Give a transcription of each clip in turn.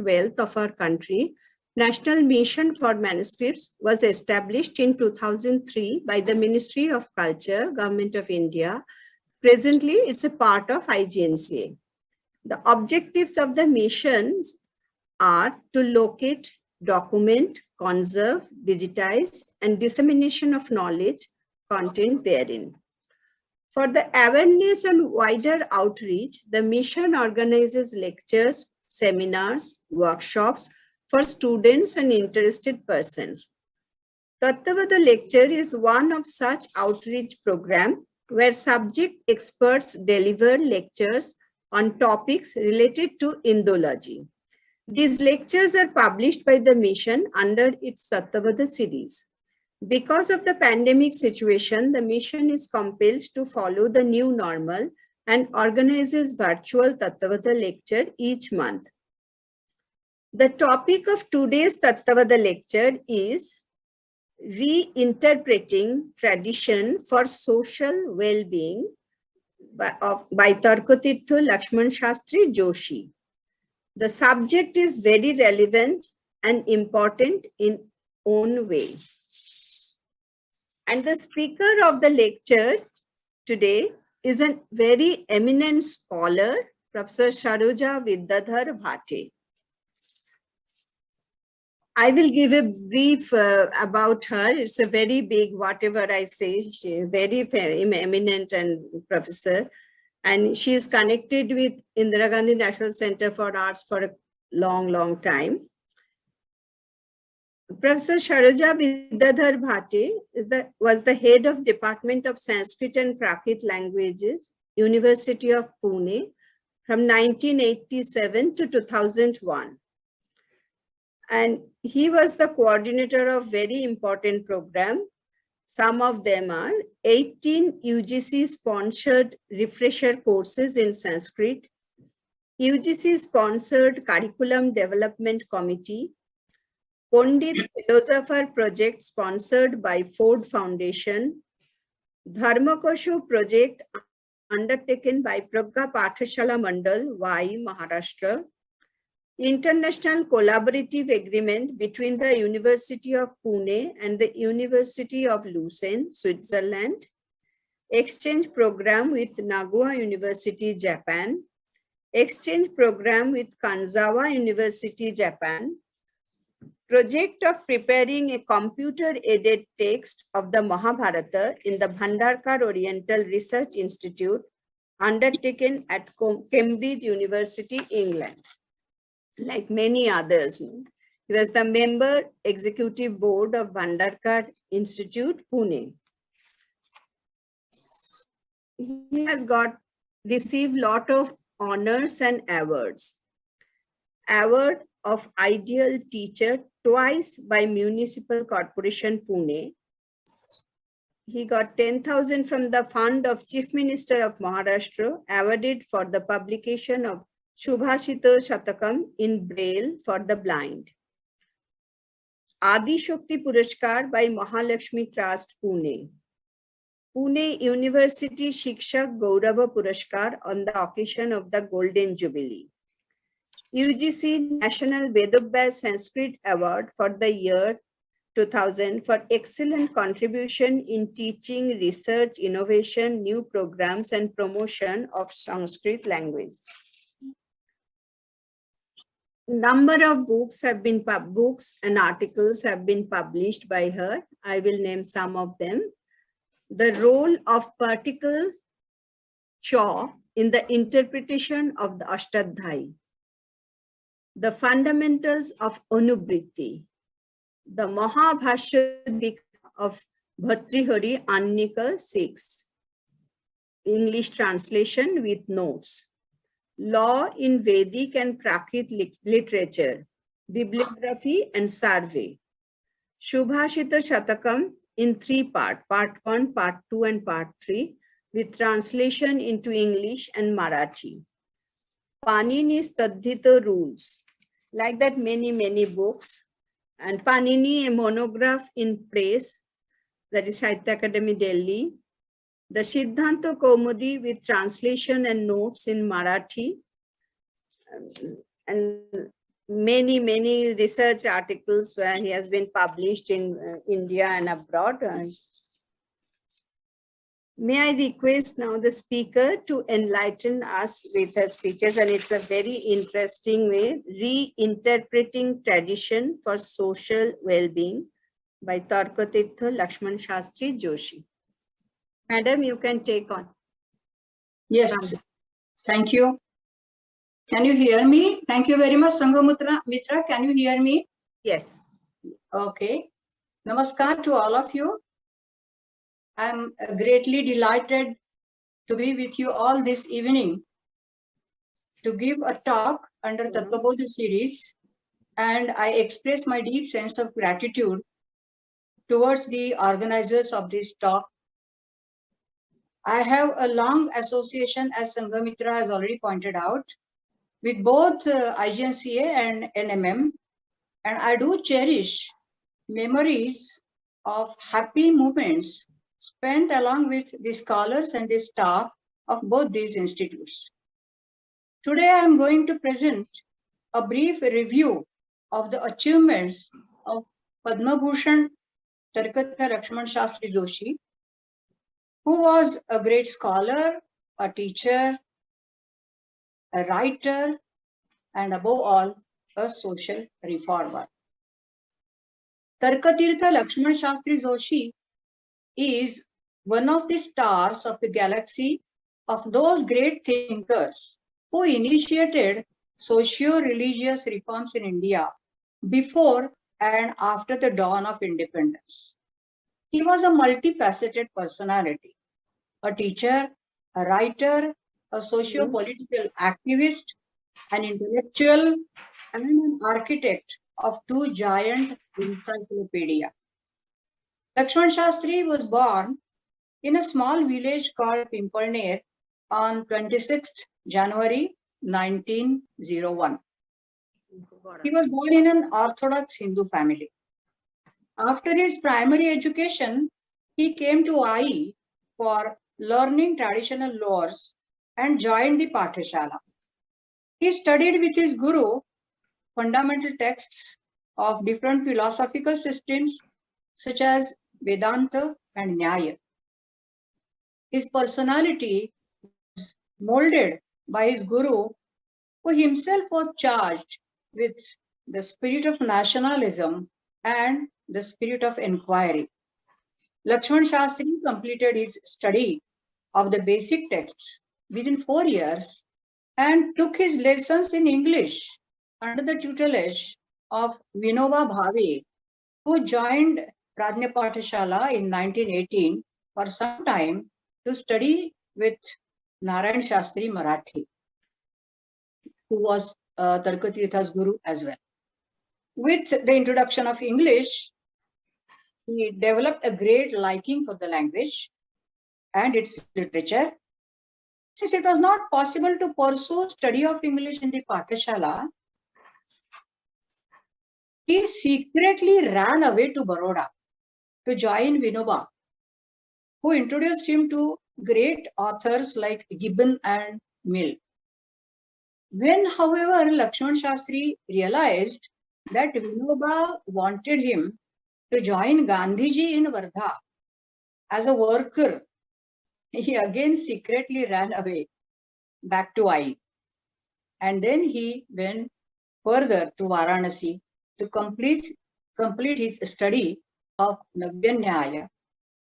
wealth of our country, National Mission for Manuscripts was established in 2003 by the Ministry of Culture, Government of India. Presently, it's a part of IGNCA. The objectives of the missions are to locate, document, conserve, digitize, and dissemination of knowledge content therein. For the awareness and wider outreach, the mission organizes lectures, seminars, workshops for students and interested persons. Tattvabodh lecture is one of such outreach programs where subject experts deliver lectures on topics related to Indology. These lectures are published by the mission under its Tattvabodh series. Because of the pandemic situation, the mission is compelled to follow the new normal and organizes virtual Tattvabodh lecture each month. The topic of today's Tattvabodh lecture is Reinterpreting Tradition for Social Well-being by Tarkateertha Lakshmanashastri Joshi. The subject is very relevant and important in own way. And the speaker of the lecture today is a very eminent scholar, Professor Saroja Bhate. I will give a brief about her. It's a very big, whatever I say, she is very eminent and professor. And she is connected with Indira Gandhi National Center for Arts for a long, long time. Professor Saroja Bhate was the head of Department of Sanskrit and Prakrit Languages, University of Pune, from 1987 to 2001. And he was the coordinator of very important programs. Some of them are 18 UGC-sponsored refresher courses in Sanskrit, UGC-sponsored Curriculum Development Committee, Pandit Philosopher Project sponsored by Ford Foundation, Dharmakosho Project undertaken by Pragya Pathashala Mandal, Y, Maharashtra, International Collaborative Agreement between the University of Pune and the University of Lucerne, Switzerland, Exchange Program with Nagua University, Japan, Exchange Program with Kanazawa University, Japan, Project of preparing a computer-aided text of the Mahabharata in the Bhandarkar Oriental Research Institute, undertaken at Cambridge University, England. Like many others, he was the member executive board of Bhandarkar Institute, Pune. He has received lot of honors and awards. Award of Ideal Teacher twice by Municipal Corporation, Pune. He got 10,000 from the fund of Chief Minister of Maharashtra, awarded for the publication of Subhashita Shatakam in Braille for the blind. Adi Shakti Puraskar by Mahalakshmi Trust, Pune. Pune University Shikshak Gaurava Puraskar on the occasion of the Golden Jubilee. UGC National Vedabhyas Sanskrit Award for the year 2000 for excellent contribution in teaching, research, innovation, new programs, and promotion of Sanskrit language. Number of books and articles have been published by her. I will name some of them. The role of particle chaw in the interpretation of the Ashtadhyayi. The fundamentals of Anubhriti. The Mahabhashya of Bhartrihari Annika 6. English translation with notes. Law in Vedic and Prakrit literature, bibliography and survey. Subhashita Shatakam in 3 parts, part 1, part 2 and part 3, with translation into English and Marathi. Panini's Tadhita Rules, like that many books. And Panini, a monograph in praise, that is Sahitya Academy, Delhi. The Siddhanta Kaumudi with translation and notes in Marathi. And many research articles where he has been published in India and abroad. May I request now the speaker to enlighten us with her speeches, and it's a very interesting way, Reinterpreting Tradition for Social Well-being by Tarkateertha Lakshmanashastri Joshi. Madam, you can take on. Yes, thank you. Can you hear me? Thank you very much, Sanghamitra. Mitra, can you hear me? Yes. Okay. Namaskar to all of you. I'm greatly delighted to be with you all this evening to give a talk under Tattvabodh series, and I express my deep sense of gratitude towards the organizers of this talk. I have a long association, as Sanghamitra has already pointed out, with both IGNCA and NMM, and I do cherish memories of happy moments spent along with the scholars and the staff of both these institutes. Today I am going to present a brief review of the achievements of Padma Bhushan Tarkateertha Lakshmanashastri Joshi, who was a great scholar, a teacher, a writer, and above all, a social reformer. Tarkateertha Lakshmanashastri Joshi is one of the stars of the galaxy of those great thinkers who initiated socio-religious reforms in India before and after the dawn of independence. He was a multifaceted personality, a teacher, a writer, a socio-political activist, an intellectual, and an architect of two giant encyclopedias. Lakshmanashastri was born in a small village called Pimpalner on 26th January 1901. He was born in an Orthodox Hindu family. After his primary education, he came to IE for learning traditional laws and joined the Pathashala. He studied with his guru fundamental texts of different philosophical systems such as Vedanta and Nyaya. His personality was molded by his guru, who himself was charged with the spirit of nationalism and the spirit of inquiry. Lakshmanashastri completed his study of the basic texts within 4 years and took his lessons in English under the tutelage of Vinoba Bhave, who joined Pradnya Pathashala in 1918 for some time to study with Narayan Shastri Marathi, who was Tarkateertha's guru as well. With the introduction of English, he developed a great liking for the language and its literature. Since it was not possible to pursue study of English in the Pathashala, he secretly ran away to Baroda to join Vinoba, who introduced him to great authors like Gibbon and Mill. When, however, Lakshmanashastri realized that Vinoba wanted him to join Gandhiji in Wardha as a worker, he again secretly ran away back to IE. And then he went further to Varanasi to complete his study of Navya Nyaya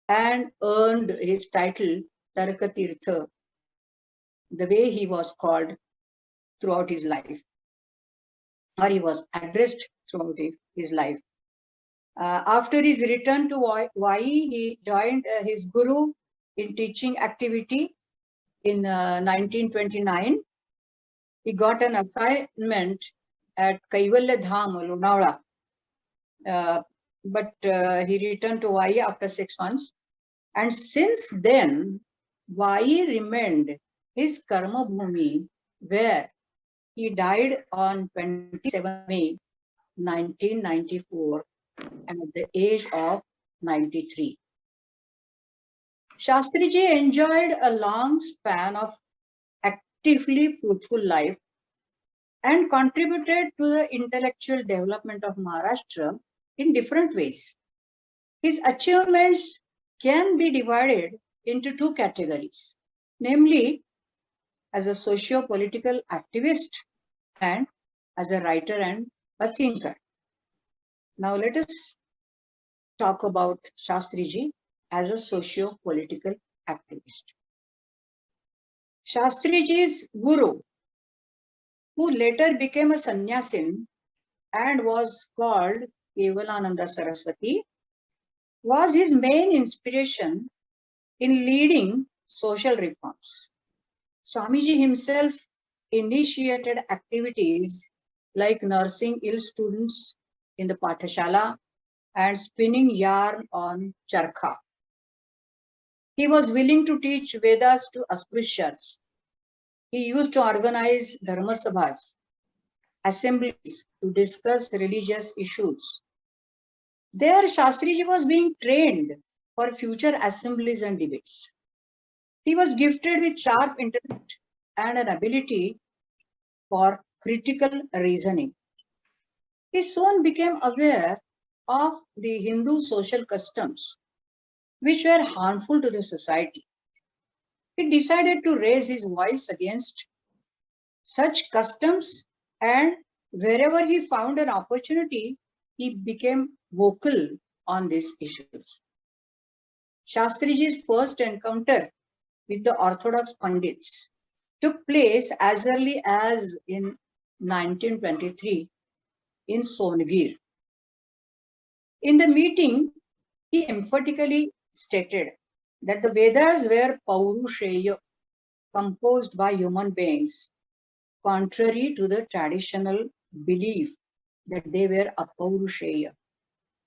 and earned his title Tarkateertha, the way he was called throughout his life, or he was addressed throughout his life. After his return to YE, he joined his guru in teaching activity in 1929. He got an assignment at Kaivalya Dham, Lonavala, but he returned to YE after 6 months. And since then, YE remained his karma bhumi, where he died on 27 May 1994 at the age of 93. Shastriji enjoyed a long span of actively fruitful life and contributed to the intellectual development of Maharashtra in different ways. His achievements can be divided into two categories, namely as a socio-political activist and as a writer and a thinker. Now let us talk about Shastriji as a socio-political activist. Shastriji's guru, who later became a sannyasin and was called Kevalananda Saraswati, was his main inspiration in leading social reforms. Swamiji himself initiated activities like nursing ill students in the Pathashala and spinning yarn on charkha. He was willing to teach Vedas to Asprusyas. He used to organize Dharma Sabhas, assemblies to discuss religious issues. There, Shastriji was being trained for future assemblies and debates. He was gifted with sharp intellect and an ability for critical reasoning. He soon became aware of the Hindu social customs, which were harmful to the society. He decided to raise his voice against such customs, and wherever he found an opportunity, he became vocal on these issues. Shastriji's first encounter with the Orthodox Pandits took place as early as in 1923 in Songir. In the meeting, he emphatically stated that the Vedas were Paurusheya, composed by human beings, contrary to the traditional belief that they were Apaurusheya.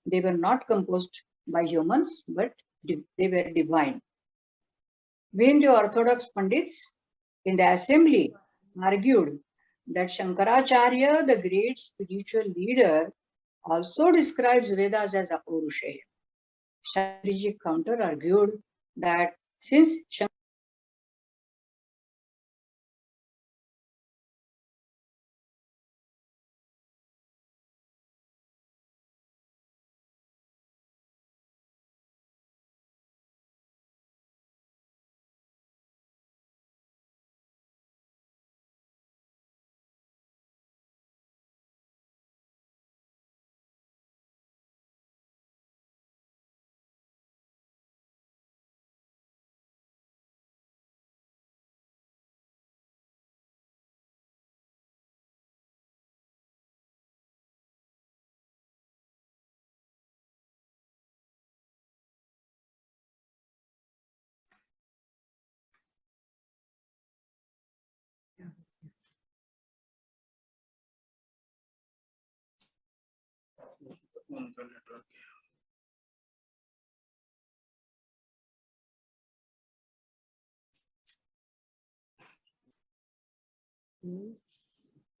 They were not composed by humans, but they were divine. When the Orthodox Pandits in the assembly argued that Shankaracharya, the great spiritual leader, also describes Vedas as Apaurusheya, Shastriji counter-argued that since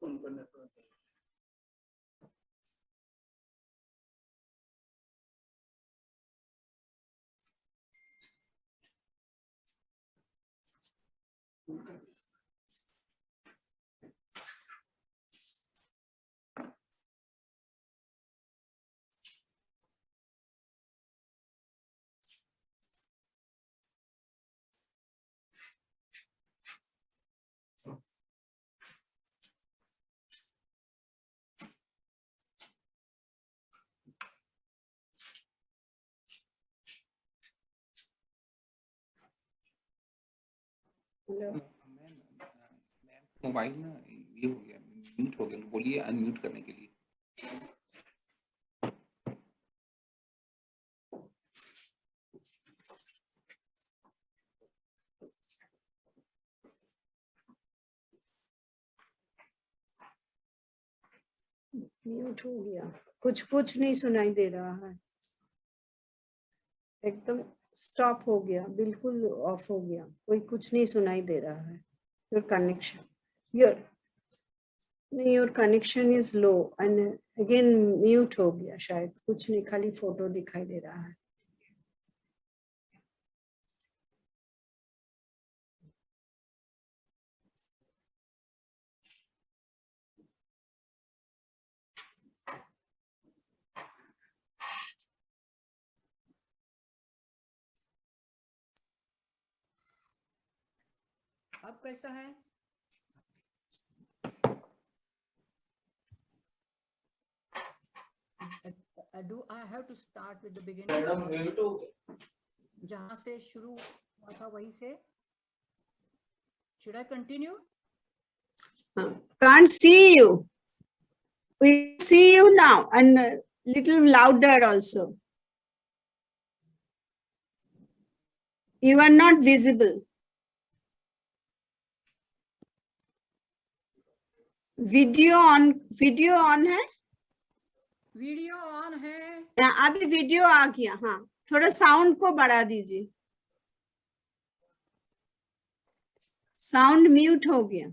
उनका network उनका network mobile ना ये हो गया, mute हो गया, बोलिए unmute करने के लिए। म्यूट हो गया, कुछ नहीं सुनाई दे रहा है, एकदम स्टॉप हो गया, बिल्कुल ऑफ हो गया, कोई कुछ नहीं सुनाई दे रहा है। Your connection your connection is low and again mute हो गया, शायद कुछ नहीं, खाली फोटो दिखाई दे रहा है। अब कैसा है? Do I have to start with the beginning? जहां से शुरू हुआ था वहीं से? Should I continue? Can't see you. We see you now, and little louder also. You are not visible. Video on है? वीडियो ऑन है. अभी वीडियो आ गया. हाँ, थोड़ा साउंड को बढ़ा दीजिए. साउंड म्यूट हो गया.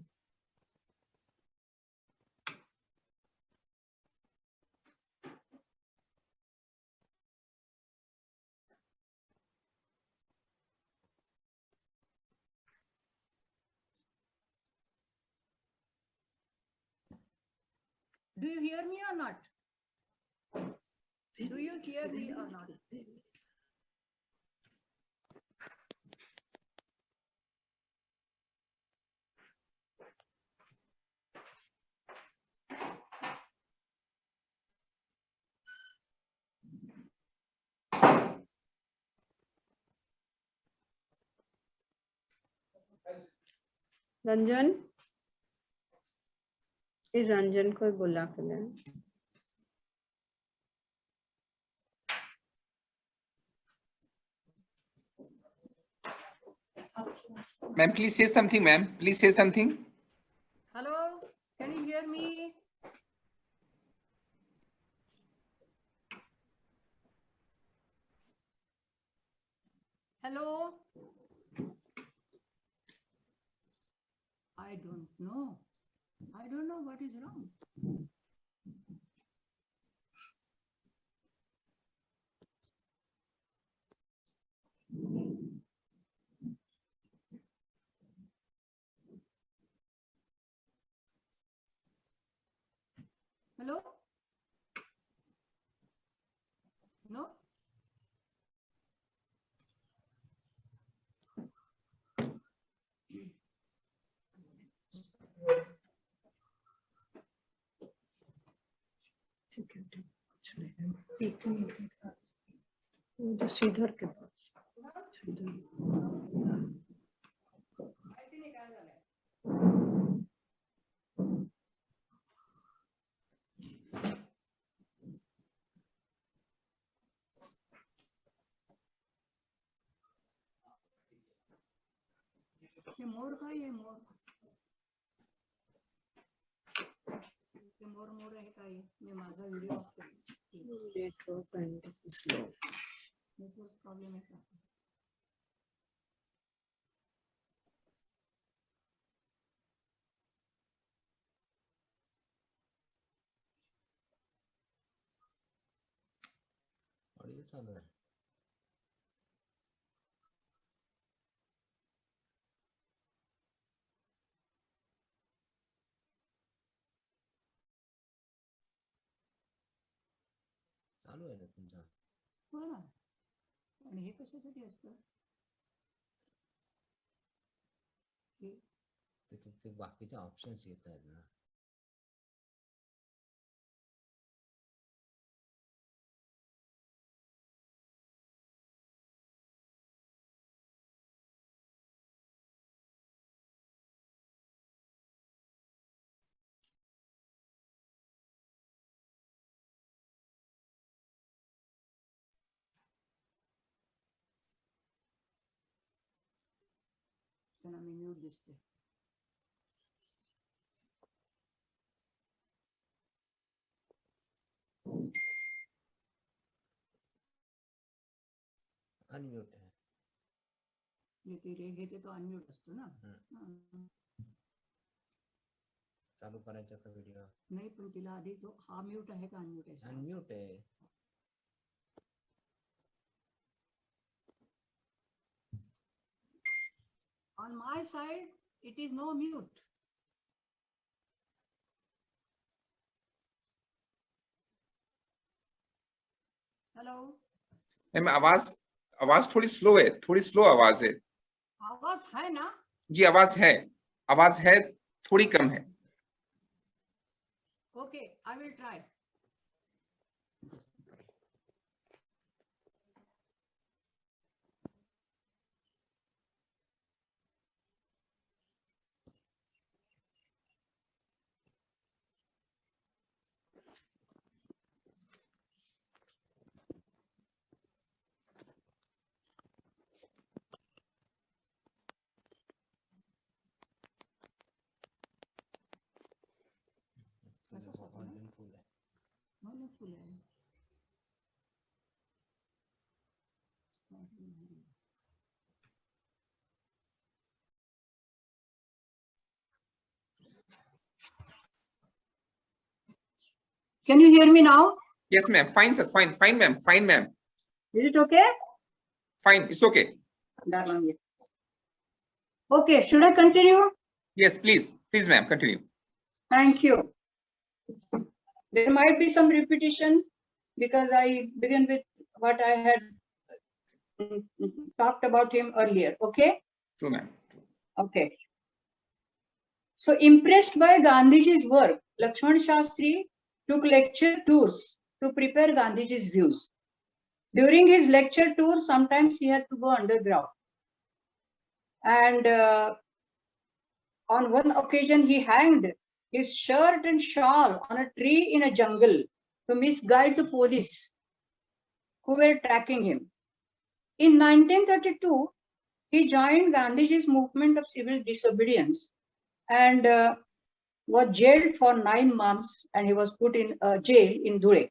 Do you hear me or not? Do you hear me or not? Ranjan, इस रंजन को बुला के ले. Ma'am, please say something, ma'am. Please say something. Hello, can you hear me? Hello? I don't know. I don't know what is wrong. Hello? No? Shridhar के पास. ये मोर का ये मोर मोर आहे का मी माझा व्हिडिओ ऑफ करते. Network and slow. Network problem आहे का? ऑडिओ चालू आहे. चालू आहे ना तुमचा? हो ना. आणि हे कशासाठी असतं? त्याच्यात ते बाकीचे ऑप्शन्स येत आहेत ना. त्यांना मी म्यूट दिसते. अनम्यूट आहे. ती रे घेते तो अनम्यूट असतो ना. चालू करायचा का व्हिडिओ? नाही, पण तिला आधी तो हा म्यूट आहे का अनम्यूट आहे? अनम्यूट आहे. On my side, it is no mute. Hello. Ma'am आवाज थोड़ी स्लो है, थोड़ी स्लो आवाज है. आवाज है ना? जी आवाज है, थोड़ी कम है. Okay, I will try. Can you hear me now? Yes ma'am, fine sir, fine ma'am, Is it okay? fine, it's okay. Okay, should I continue? Yes, please ma'am, continue. Thank you. There might be some repetition because I begin with what I had talked about him earlier. Okay? True ma'am. Okay. So impressed by Gandhiji's work, Lakshmanashastri took lecture tours to prepare Gandhiji's views. During his lecture tour, sometimes he had to go underground. And on one occasion, he hanged his shirt and shawl on a tree in a jungle to misguide the police who were tracking him. In 1932, he joined Gandhiji's movement of civil disobedience and was jailed for 9 months, and he was put in jail in Dhule.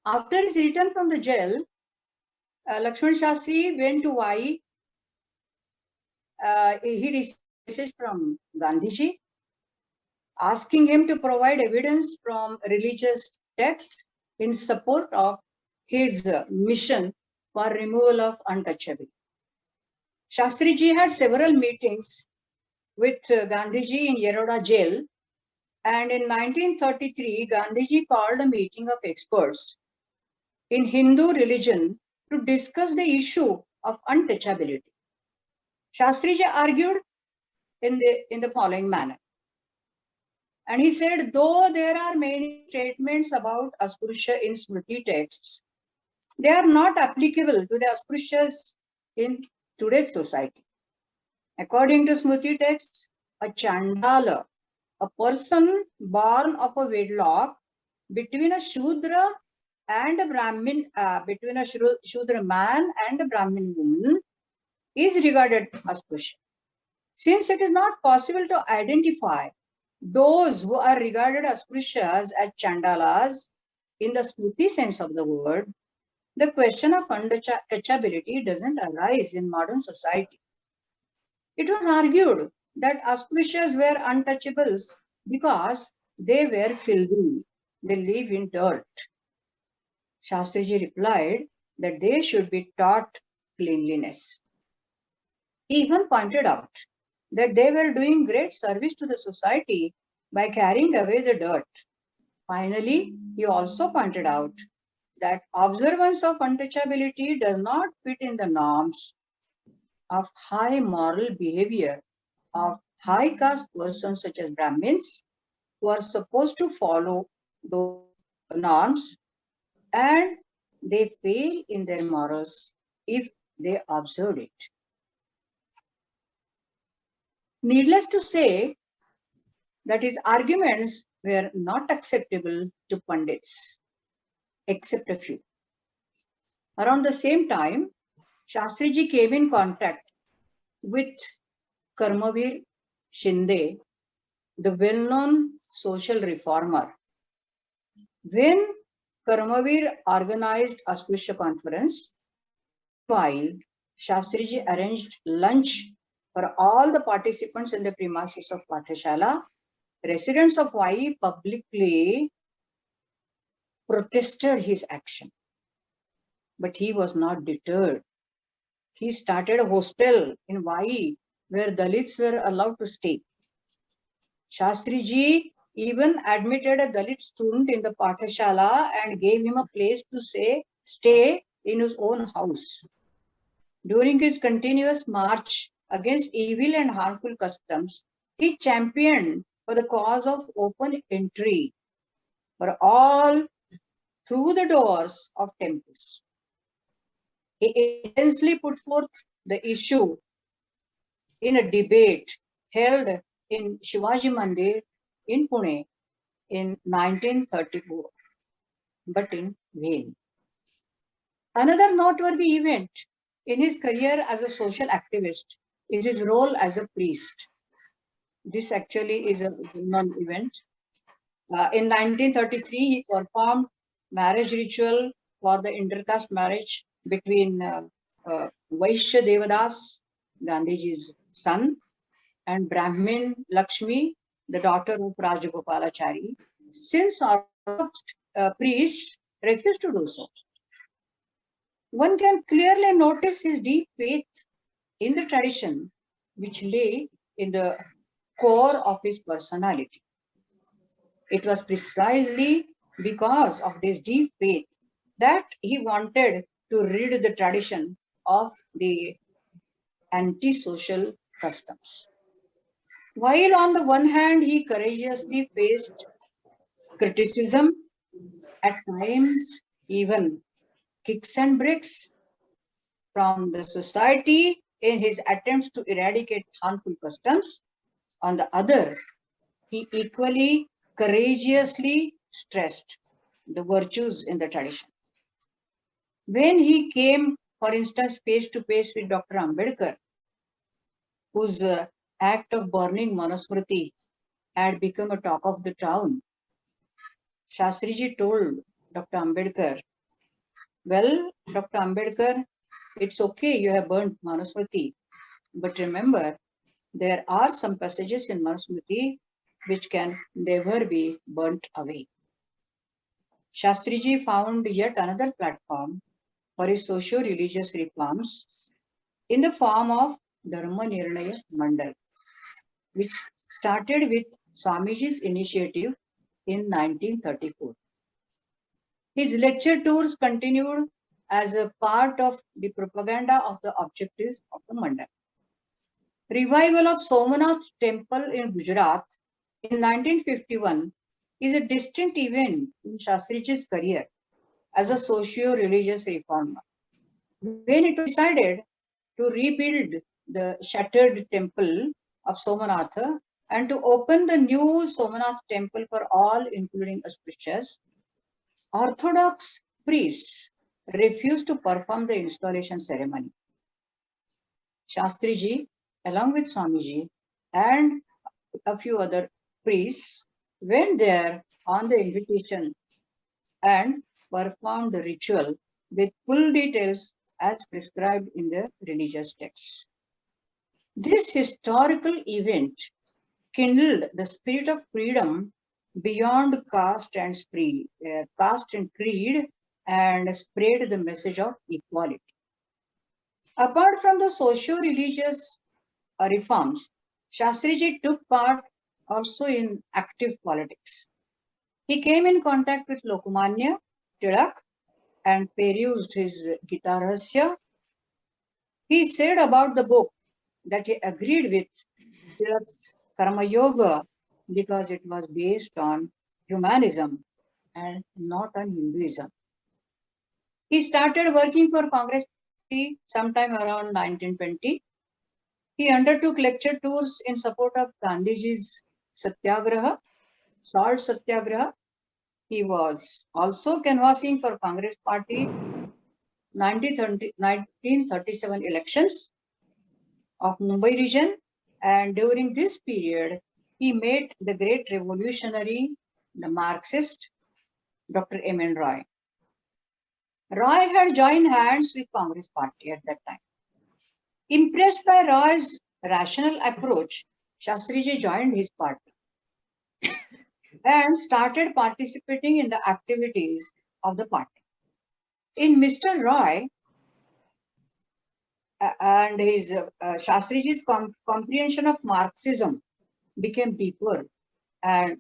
After his return from the jail, Lakshmanashastri went to Vai. He received a message from Gandhiji asking him to provide evidence from religious texts in support of his mission for removal of untouchability. Shastriji had several meetings with Gandhiji in Yeroda jail, and in 1933, Gandhiji called a meeting of experts in Hindu religion to discuss the issue of untouchability. Shastriji argued in the following manner. And he said, though there are many statements about Asprusha in Smriti texts, they are not applicable to the Asprushas in today's society. According to Smriti texts, a Chandala, a person born of a wedlock between a Shudra and a Brahmin, between a Shudra man and a Brahmin woman, is regarded as Asprusha. Since it is not possible to identify those who are regarded as Sprushas as Chandalas in the Smriti sense of the word, the question of untouchability doesn't arise in modern society. It was argued that Asprushyas were untouchables because they were filthy, they live in dirt. Shastriji replied that they should be taught cleanliness. He even pointed out that they were doing great service to the society by carrying away the dirt. Finally, he also pointed out that observance of untouchability does not fit in the norms of high moral behavior of high caste persons such as Brahmins, who are supposed to follow those norms, and they fail in their morals if they observe it. Needless to say that his arguments were not acceptable to Pandits, except a few. Around the same time, Shastriji came in contact with Karmavir Shinde, the well-known social reformer. When Karmavir organized Asprusha conference, while Shastriji arranged lunch for all the participants in the premises of Pathashala, residents of Vai publicly protested his action. But he was not deterred. He started a hostel in Vai where Dalits were allowed to stay. Shastriji even admitted a Dalit student in the Pathashala and gave him a place to stay in his own house. During his continuous march against evil and harmful customs, he championed for the cause of open entry for all through the doors of temples. He intensely put forth the issue in a debate held in Shivaji Mandir in Pune in 1934, but in vain. Another noteworthy event in his career as a social activist is his role as a priest. This actually is a non-event. In 1933, he performed marriage ritual for the intercaste marriage between Vaishya Devadas, Gandhiji's son, and Brahmin Lakshmi, the daughter of Rajagopalachari, since Orthodox priests refused to do so. One can clearly notice his deep faith in the tradition, which lay in the core of his personality. It was precisely because of this deep faith that he wanted to rid the tradition of the antisocial customs. While on the one hand, he courageously faced criticism, at times even kicks and bricks from the society in his attempts to eradicate harmful customs, on the other, he equally courageously stressed the virtues in the tradition. When he came, for instance, face to face with Dr. Ambedkar, whose act of burning Manusmriti had become a talk of the town, Shastriji told Dr. Ambedkar, well, Dr. Ambedkar, it's okay you have burnt Manusmriti, but remember, there are some passages in Manusmriti which can never be burnt away. Shastriji found yet another platform for his socio-religious reforms in the form of Dharma Nirnaya Mandal, which started with Swamiji's initiative in 1934. His lecture tours continued as a part of the propaganda of the objectives of the Mandal. Revival of Somanath Temple in Gujarat in 1951 is a distinct event in Shastriji's career as a socio-religious reformer. When it was decided to rebuild the shattered temple of Somanatha and to open the new Somanath temple for all, including auspicious, Orthodox priests refused to perform the installation ceremony. Shastriji, along with Swamiji and a few other priests, went there on the invitation and performed the ritual with full details as prescribed in the religious texts. This historical event kindled the spirit of freedom beyond caste and creed and spread the message of equality. Apart from the socio-religious reforms, Shastriji took part also in active politics. He came in contact with Lokmanya Tilak and perused his Gita Rahasya. He said about the book that he agreed with Tilak's Karma Yoga because it was based on humanism and not on Hinduism. He started working for Congress Party sometime around 1920. He undertook lecture tours in support of Gandhiji's Satyagraha, Salt Satyagraha. He was also canvassing for Congress Party 1937 elections of Mumbai region, and during this period, he met the great revolutionary, the Marxist, Dr. M.N. Roy. Roy had joined hands with Congress Party at that time. Impressed by Roy's rational approach, Shastriji joined his party and started participating in the activities of the party. In Mr. Roy and his Shastriji's comprehension of Marxism became deeper, and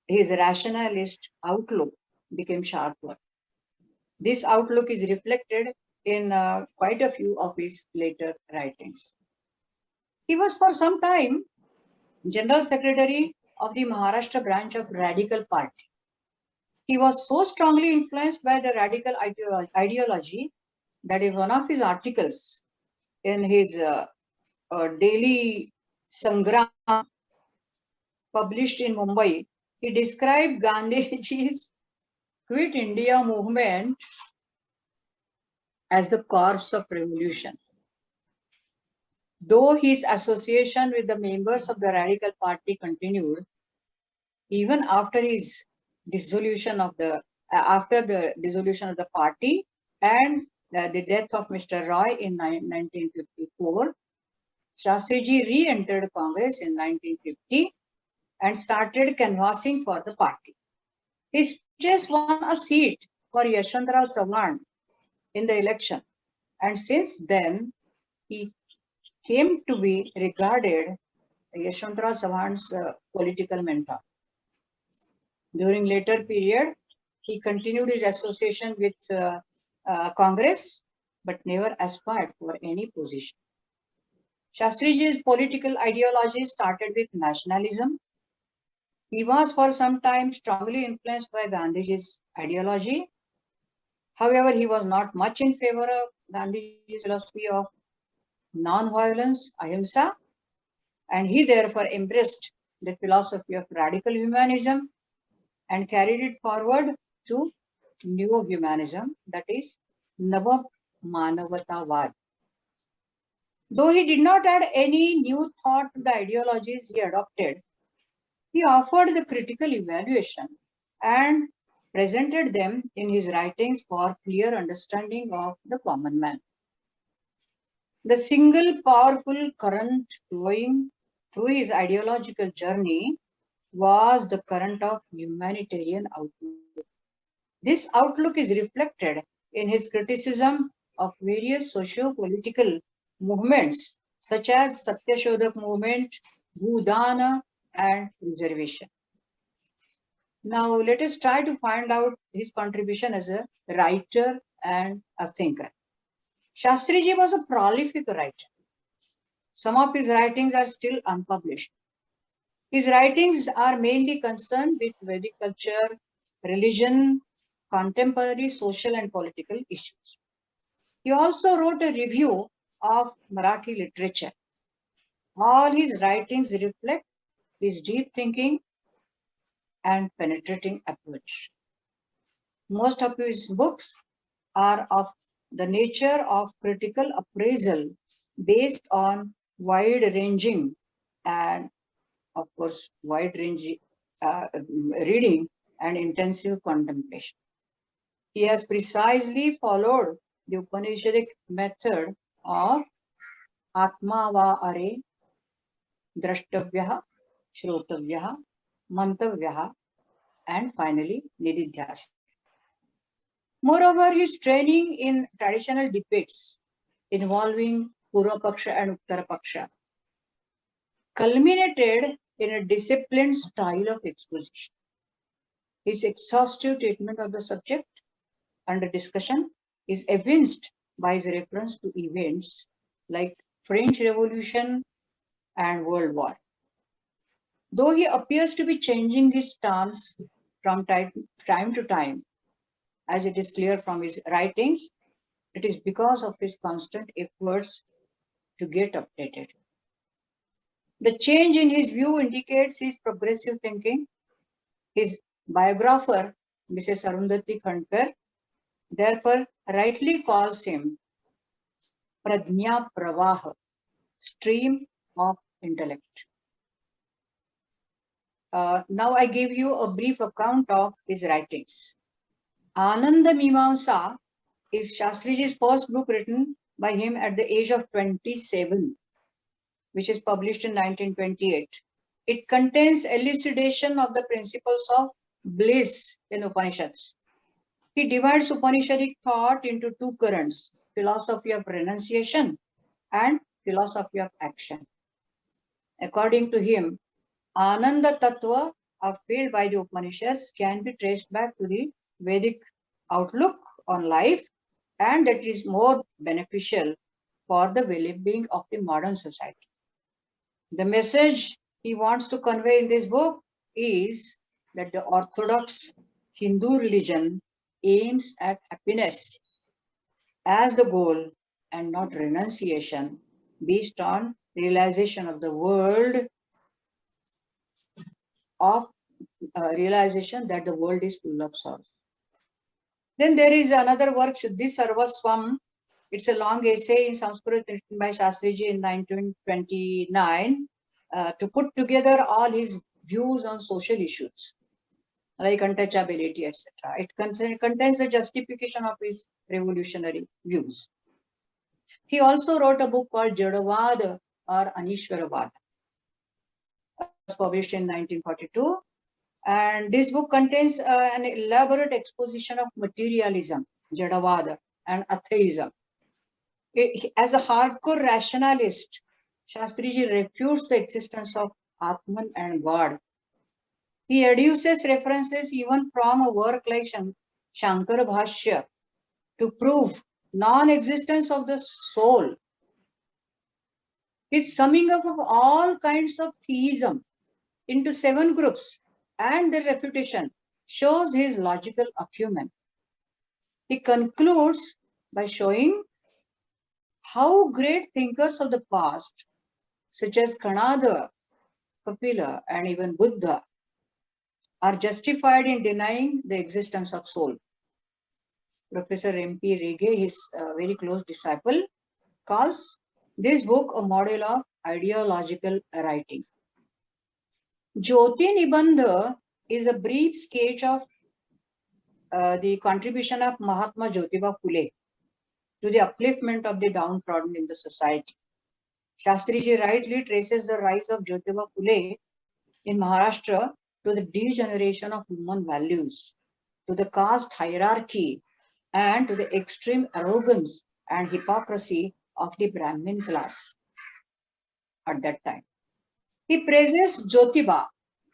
his rationalist outlook became sharper. This outlook is reflected in quite a few of his later writings. He was for some time General Secretary of the Maharashtra branch of Radical Party. He was so strongly influenced by the radical ideology that in one of his articles in his daily Sangram published in Mumbai, he described Gandhiji's Quit India movement as the corpse of revolution. Though his association with the members of the Radical Party continued, even after his dissolution of the dissolution of the party and the death of Mr. Roy in 1954, Shastriji re-entered Congress in 1950 and started canvassing for the party. He just won a seat for Yashwantrao Chauhan in the election, and since then he came to be regarded Yashwantrao Chauhan's political mentor. During later period, he continued his association with Congress, but never aspired for any position. Shastriji's political ideology started with nationalism. He was for some time strongly influenced by Gandhiji's ideology. However, he was not much in favor of Gandhiji's philosophy of non-violence, ahimsa, and he therefore embraced the philosophy of radical humanism and carried it forward to new humanism, that is Nava Manavatavad. Though he did not add any new thought to the ideologies he adopted, he offered the critical evaluation and presented them in his writings for clear understanding of the common man. The single powerful current flowing through his ideological journey was the current of humanitarian outlook. This outlook is reflected in his criticism of various socio-political movements such as Satyashodhak movement, Bhudana, and reservation. Now let us try to find out his contribution as a writer and a thinker. Shastriji was a prolific writer. Some of his writings are still unpublished. His writings are mainly concerned with Vedic culture, religion, contemporary social and political issues. He also wrote a review of Marathi literature. All his writings reflect his deep thinking and penetrating approach. Most of his books are of the nature of critical appraisal based on wide-ranging and, of course, wide-ranging reading and intensive contemplation. He has precisely followed the Upanishadic method of Atma va are, Drashtavyaha, Shrotavyaha, Mantavyaha, and finally Nididhyas. Moreover, his training in traditional debates involving Purva Paksha and Uttara Paksha culminated in a disciplined style of exposition. His exhaustive treatment of the subject under discussion is evinced by his reference to events like French Revolution and World War. Though he appears to be changing his stance from time to time, as it is clear from his writings, it is because of his constant efforts to get updated. The change in his view indicates his progressive thinking. His biographer, Mrs. Arundhati Khankar, therefore rightly calls him Pradnya Pravaha, stream of intellect. Now I give you a brief account of his writings. Ananda Mimamsa is Shastriji's first book written by him at the age of 27, which is published in 1928. It contains elucidation of the principles of bliss in Upanishads. He divides Upanishadic thought into two currents, philosophy of renunciation and philosophy of action. According to him, Ananda Tattva upheld by the Upanishads can be traced back to the Vedic outlook on life, and that is more beneficial for the well-being of the modern society. The message he wants to convey in this book is that the Orthodox Hindu religion aims at happiness as the goal and not renunciation based on realization of the world of realization that the world is full of sorrow. Then there is another work, Shuddhi Sarvaswam. It's a long essay in Sanskrit written by Shastriji in 1929 to put together all his views on social issues like untouchability, etc. It contains a justification of his revolutionary views. He also wrote a book called Jadavad or Anishwaravad. It was published in 1942. And this book contains an elaborate exposition of materialism, Jadavad, and atheism. As a hardcore rationalist, Shastriji refutes the existence of Atman and God. He adduces references even from a work like Shankara Bhashya to prove non-existence of the soul. His summing up of all kinds of theism into 7 groups and their refutation shows his logical acumen. He concludes by showing how great thinkers of the past, such as Kanada, Kapila, and even Buddha, are justified in denying the existence of soul. Professor M.P. Rege, his very close disciple, calls this book a model of ideological writing. Jyoti Nibandha is a brief sketch of the contribution of Mahatma Jyotiba Phule to the upliftment of the downtrodden in the society. Shastriji rightly traces the rise of Jyotiba Phule in Maharashtra to the degeneration of human values, to the caste hierarchy, and to the extreme arrogance and hypocrisy of the Brahmin class at that time. He praises Jyotiba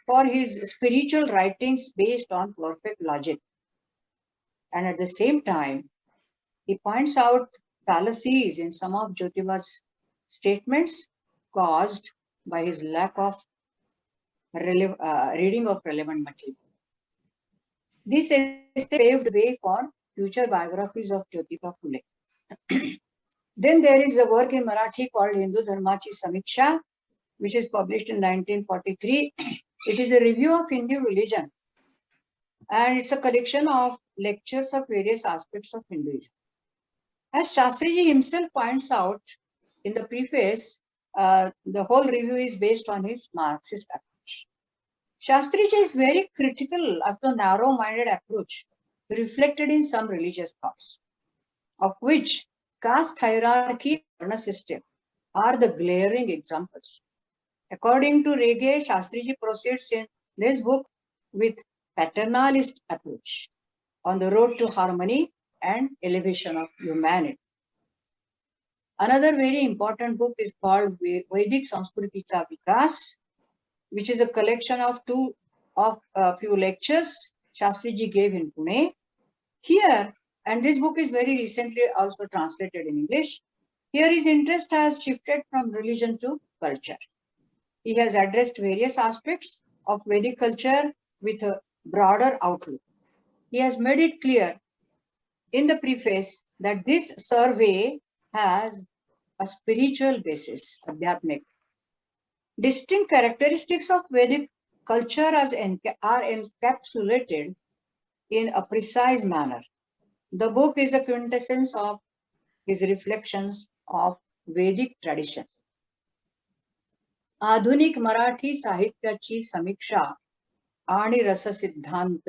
for his spiritual writings based on perfect logic. And at the same time, he points out fallacies in some of Jyotiba's statements caused by his lack of reading of relevant material. This essay paved way for future biographies of Jyotiba Phule. Then there is a work in Marathi called Hindu Dharmachi Samiksha, which is published in 1943. It is a review of Hindu religion, and it's a collection of lectures of various aspects of Hinduism. As Shastriji himself points out in the preface, the whole review is based on his Marxist approach. Shastriji is very critical of the narrow-minded approach reflected in some religious thoughts, of which caste hierarchy and a system are the glaring examples. According to Rege, Shastriji proceeds in this book with paternalist approach on the road to harmony and elevation of humanity. Another very important book is called Vedic Sanskriticha Vikas, which is a collection of few lectures Shastriji gave in Pune. Here, and this book is very recently also translated in English, here his interest has shifted from religion to culture. He has addressed various aspects of Vedic culture with a broader outlook. He has made it clear in the preface that this survey has a spiritual basis, adhyatmic. Distinct characteristics of Vedic culture are encapsulated in a precise manner. The book is a quintessence of his reflections of Vedic tradition. आधुनिक मराठी साहित्याची समीक्षा आणि रससिद्धांत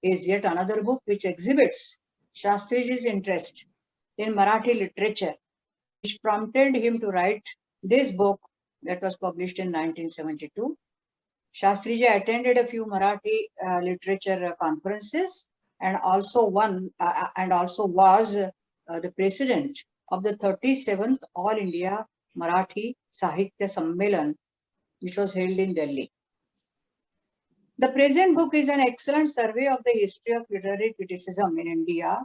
is yet another book which exhibits Shastriji's interest in Marathi literature, which prompted him to write this book that was published in 1972. Shastriji attended a few Marathi literature conferences and also was the president of the 37th All India Marathi Sahitya Sammelan, which was held in Delhi. The present book is an excellent survey of the history of literary criticism in India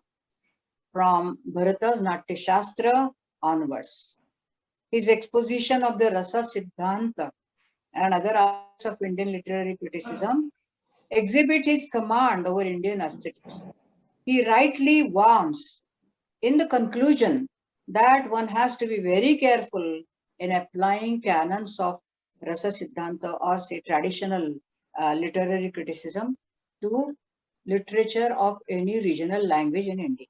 from Bharata's Natya Shastra onwards. His exposition of the Rasa Siddhanta and other aspects of Indian literary criticism exhibit his command over Indian aesthetics. He rightly warns in the conclusion that one has to be very careful in applying canons of Rasa Siddhanta or say traditional literary criticism to literature of any regional language in India.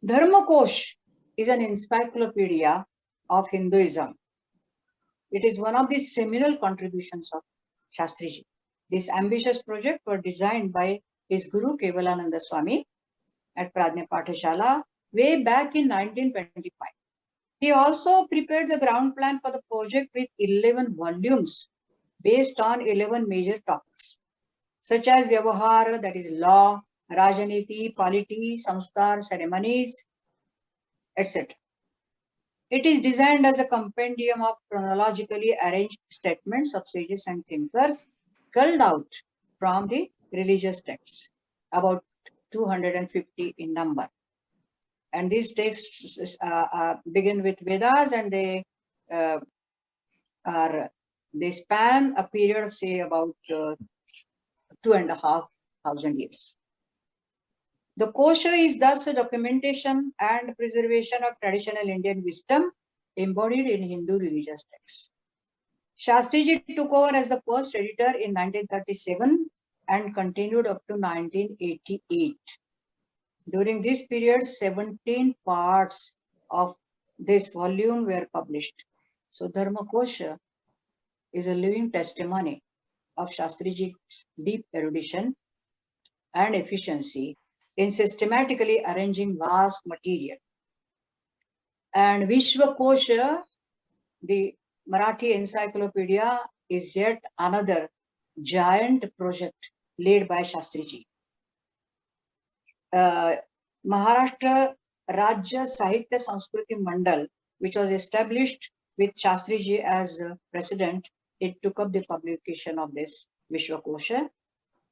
Dharmakosh is an encyclopedia of Hinduism. It is one of the seminal contributions of Shastriji. This ambitious project was designed by his Guru Kevalananda Swami at Pradnya Pathashala way back in 1925. He also prepared the ground plan for the project with 11 volumes based on 11 major topics, such as Vyavahara, that is law, Rajaniti, polity, Samskar, ceremonies, etc. It is designed as a compendium of chronologically arranged statements of sages and thinkers culled out from the religious texts, about 250 in number. And these texts begin with Vedas, and they span a period of say about 2,500 years. The kosha is thus a documentation and preservation of traditional Indian wisdom embodied in Hindu religious texts. Shastriji took over as the first editor in 1937 and continued up to 1988. During this period, 17 parts of this volume were published. So Dharma Kosha is a living testimony of Shastriji's deep erudition and efficiency in systematically arranging vast material. And Vishwa Kosha, the Marathi encyclopedia, is yet another giant project led by Shastriji. Maharashtra Rajya Sahitya Sanskriti Mandal, which was established with Shastriji as president, it took up the publication of this Vishwa Kosha.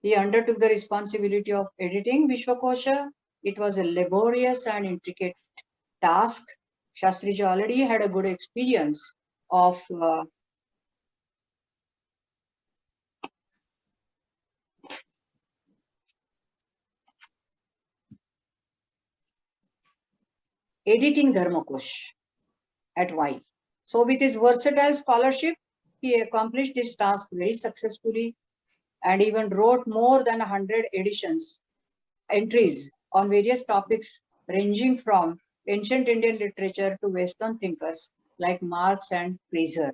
He undertook the responsibility of editing Vishwa Kosha. It was a laborious and intricate task. Shastriji already had a good experience of editing Dharmakosh at Y. So with his versatile scholarship, he accomplished this task very successfully and even wrote more than 100 entries on various topics ranging from ancient Indian literature to Western thinkers like Marx and Fraser.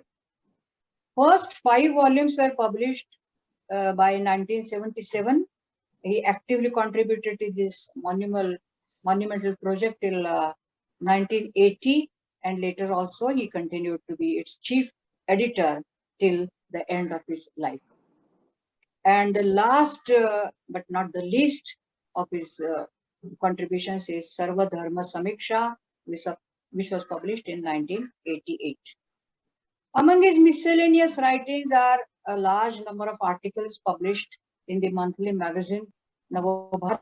First 5 volumes were published by 1977. He actively contributed to this monumental project till 1980, and later also he continued to be its chief editor till the end of his life. And the last but not the least of his contributions is Sarva Dharma Samiksha, which was published in 1988. Among his miscellaneous writings are a large number of articles published in the monthly magazine Navabharat,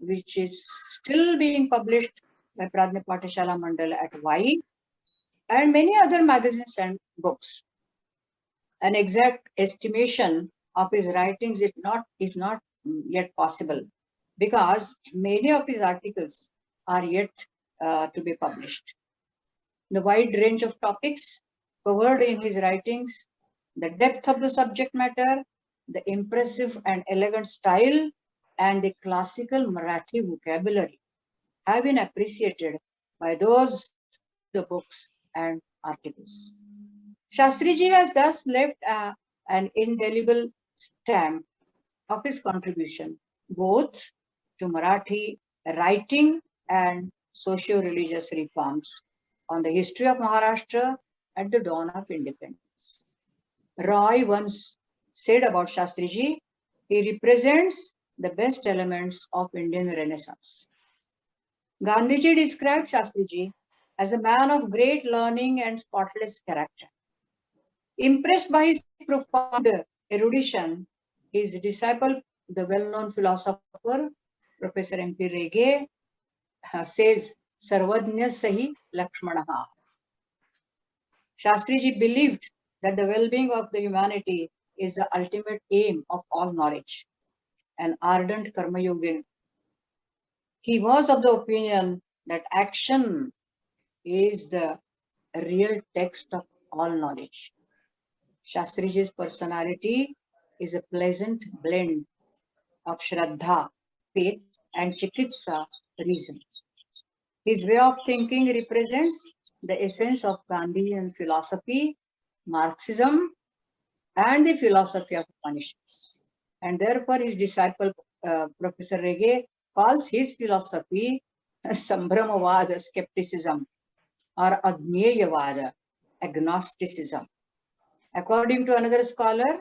which is still being published by Pradnya Pathashala Mandal at Y, and many other magazines and books. An exact estimation of his writings is not yet possible, because many of his articles are yet to be published. The wide range of topics covered in his writings, the depth of the subject matter, the impressive and elegant style, and the classical Marathi vocabulary have been appreciated by those the books and articles. Shastriji has thus left an indelible stamp of his contribution both to Marathi writing and socio-religious reforms on the history of Maharashtra at the dawn of independence. Roy once said about Shastriji, he represents the best elements of Indian Renaissance. Gandhiji described Shastriji as a man of great learning and spotless character. Impressed by his profound erudition, his disciple, the well-known philosopher, Professor M.P. Rege, says, Sarvajna Sahi Lakshmanaha. Shastriji believed that the well-being of the humanity is the ultimate aim of all knowledge. An ardent karma yogin, he was of the opinion that action is the real text of all knowledge. Shastriji's personality is a pleasant blend of Shraddha, faith, and Chikitsa, reason. His way of thinking represents the essence of Gandhian philosophy, Marxism, and the philosophy of Upanishads. And therefore, his disciple, Professor Rege, calls his philosophy Sambramavada, skepticism, or Adnyeyavada, agnosticism. According to another scholar,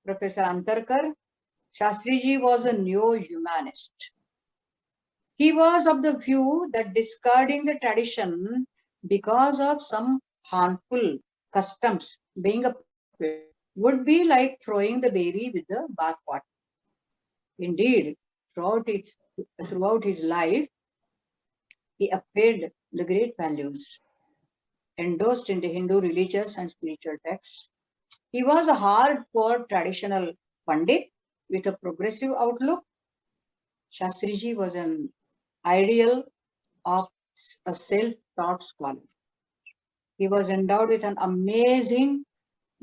Professor Antarkar, Shastriji was a neo-humanist. He was of the view that discarding the tradition because of some harmful customs being applied would be like throwing the baby with the bathwater. Indeed, throughout his life, he upheld the great values endorsed in the Hindu religious and spiritual texts. He was a hardcore traditional Pandit with a progressive outlook. Shastriji was an ideal of a self-taught scholar. He was endowed with an amazing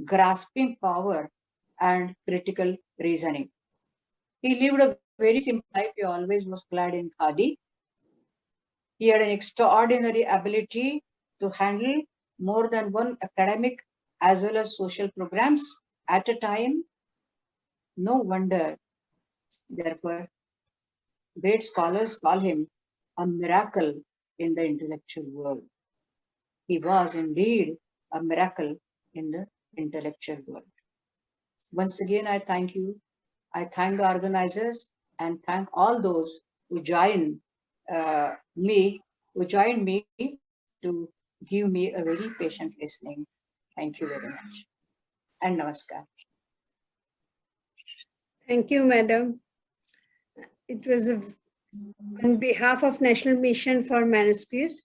grasping power and critical reasoning. He lived a very simple life. He always was clad in khadi. He had an extraordinary ability to handle more than one academic as well as social programs at a time. No wonder, therefore, great scholars call him a miracle in the intellectual world. He was indeed a miracle in the intellectual world. Once again, I thank you. I thank the organizers and thank all those who joined me to give me a very patient listening. Thank you very much. And namaskar. Thank you, madam. It was on behalf of National Mission for Manuscripts,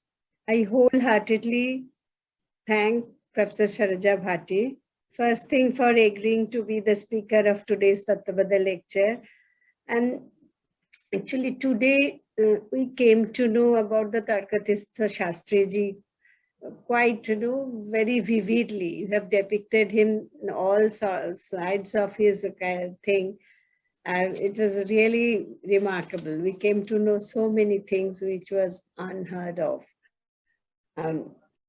I wholeheartedly thank Professor Saroja Bhate, first thing for agreeing to be the speaker of today's Tattvabodh lecture. And actually today we came to know about the Tarkateertha Lakshmanashastri Ji quite, very vividly. You have depicted him in all slides of his thing. It was really remarkable. We came to know so many things which was unheard of.